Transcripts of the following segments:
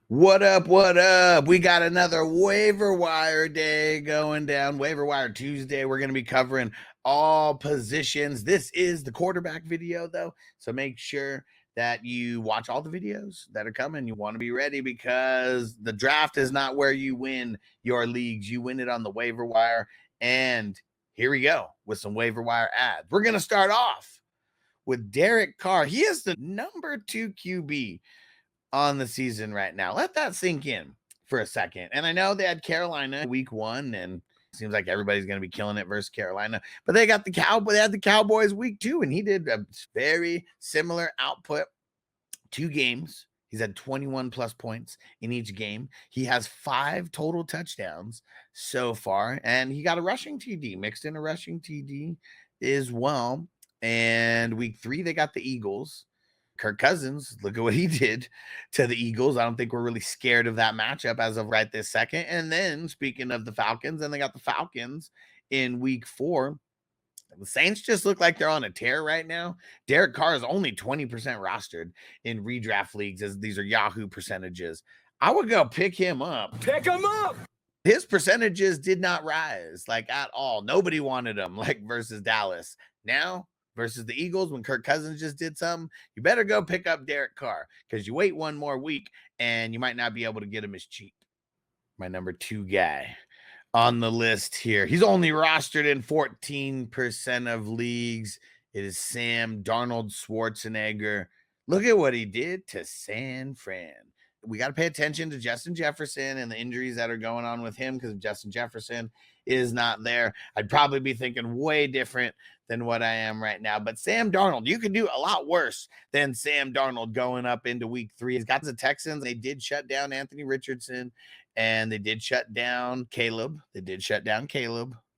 What up? What up? We got another waiver wire day going down. Waiver wire Tuesday. We're going to be covering all positions. This is the quarterback video, though. So make sure that you watch all the videos that are coming. You want to be ready because the draft is not where you win your leagues. You win it on the waiver wire. And here we go with some waiver wire ads. We're going to start off with Derek Carr. He is the number 2 QB on the season right now. Let that sink in for a second. And I know they had Carolina week 1, and it seems like everybody's going to be killing it versus Carolina. But they got they had the Cowboys week 2, and he did a very similar output. 2 games. He's had 21 plus points in each game. He has 5 total touchdowns so far, and he got a rushing TD, mixed in a rushing TD as well. And week 3, they got the Eagles. Kirk Cousins, look at what he did to the Eagles. I don't think we're really scared of that matchup as of right this second. And then speaking of the Falcons, and they got the Falcons in week 4. The Saints just look like they're on a tear right now. Derek Carr is only 20% rostered in redraft leagues, as these are Yahoo percentages. I would go pick him up. Pick him up. His percentages did not rise like at all. Nobody wanted him like versus Dallas. Now versus the Eagles, when Kirk Cousins just did something, you better go pick up Derek Carr because you wait one more week and you might not be able to get him as cheap. My number 2 guy on the list here. He's only rostered in 14% of leagues. It is Sam Darnold Schwarzenegger. Look at what he did to San Fran. We got to pay attention to Justin Jefferson and the injuries that are going on with him, because if Justin Jefferson is not there, I'd probably be thinking way different than what I am right now. But Sam Darnold, you can do a lot worse than Sam Darnold going up into week 3. He's got the Texans. They did shut down Anthony Richardson, and they did shut down Caleb.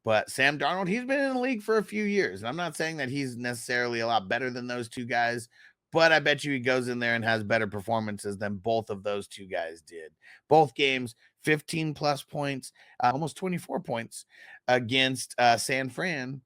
But Sam Darnold, he's been in the league for a few years. And I'm not saying that he's necessarily a lot better than those 2 guys, but I bet you he goes in there and has better performances than both of those 2 guys did. Both games, 15 plus points, almost 24 points against San Fran.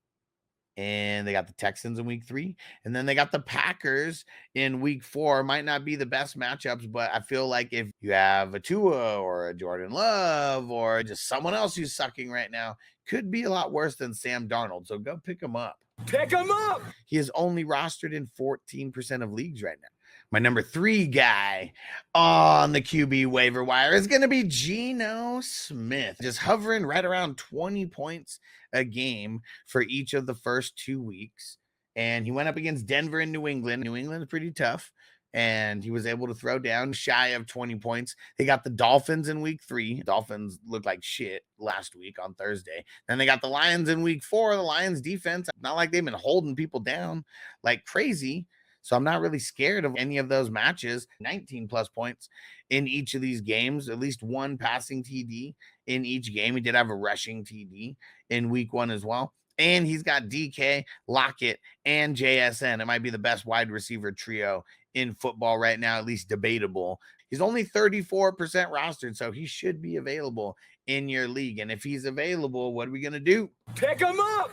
And they got the Texans in week 3. And then they got the Packers in week 4. Might not be the best matchups, but I feel like if you have a Tua or a Jordan Love or just someone else who's sucking right now, could be a lot worse than Sam Darnold. So go pick him up. Pick him up. He is only rostered in 14% of leagues right now. My number 3 guy on the QB waiver wire is going to be Geno Smith, just hovering right around 20 points a game for each of the first 2 weeks. And he went up against Denver and New England. New England is pretty tough, and he was able to throw down shy of 20 points. They got the Dolphins in week 3. Dolphins looked like shit last week on Thursday. Then they got the Lions in week 4. The Lions defense, not like they've been holding people down like crazy. So I'm not really scared of any of those matches. 19 plus points in each of these games, at least 1 passing TD in each game. He did have a rushing TD in week 1 as well. And he's got DK, Lockett, and JSN. It might be the best wide receiver trio in football right now, at least debatable. He's only 34% rostered, so he should be available in your league. And if he's available, what are we going to do? Pick him up.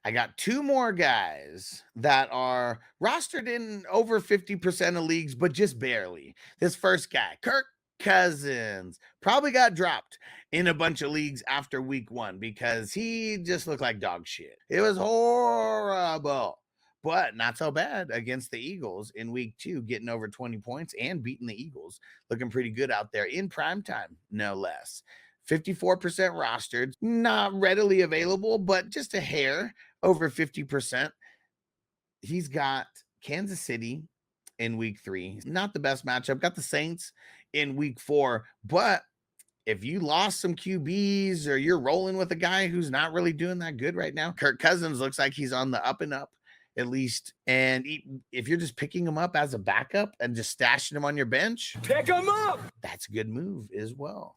I got 2 more guys that are rostered in over 50% of leagues, but just barely. This first guy, Kirk Cousins, probably got dropped in a bunch of leagues after week 1 because he just looked like dog shit. It was horrible, but not so bad against the Eagles in week 2, getting over 20 points and beating the Eagles. Looking pretty good out there in primetime, no less. 54% rostered, not readily available, but just a hair over 50%. He's got Kansas City in week 3. Not the best matchup. Got the Saints in week 4, but if you lost some QBs or you're rolling with a guy who's not really doing that good right now, Kirk Cousins looks like he's on the up and up, at least. And if you're just picking him up as a backup and just stashing him on your bench, pick him up. That's a good move as well.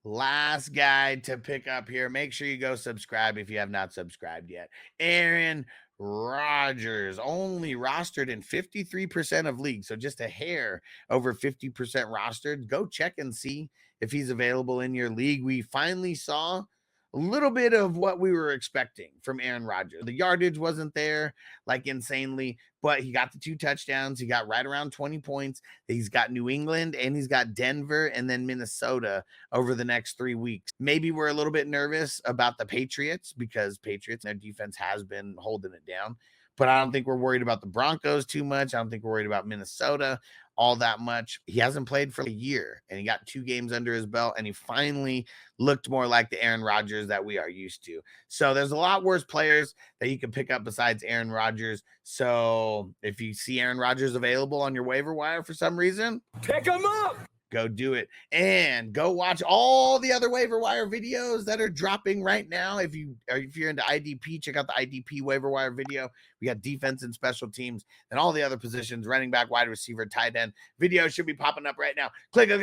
Last guy to pick up here. Make sure you go subscribe if you have not subscribed yet. Aaron Rodgers, only rostered in 53% of leagues, so just a hair over 50% rostered. Go check and see if he's available in your league. We finally saw a little bit of what we were expecting from Aaron Rodgers. The yardage wasn't there like insanely, but he got the 2 touchdowns. He got right around 20 points. He's got New England and he's got Denver and then Minnesota over the next 3 weeks. Maybe we're a little bit nervous about the Patriots because Patriots, their defense has been holding it down. But I don't think we're worried about the Broncos too much. I don't think we're worried about Minnesota all that much. He hasn't played for a year and he got 2 games under his belt and he finally looked more like the Aaron Rodgers that we are used to. So there's a lot worse players that you can pick up besides Aaron Rodgers. So if you see Aaron Rodgers available on your waiver wire for some reason, Pick him up. go do it and go watch all the other waiver wire videos that are dropping right now. If you're into IDP, check out the IDP waiver wire video. We got defense and special teams and all the other positions, running back, wide receiver, tight end. Video should be popping up right now. Click it.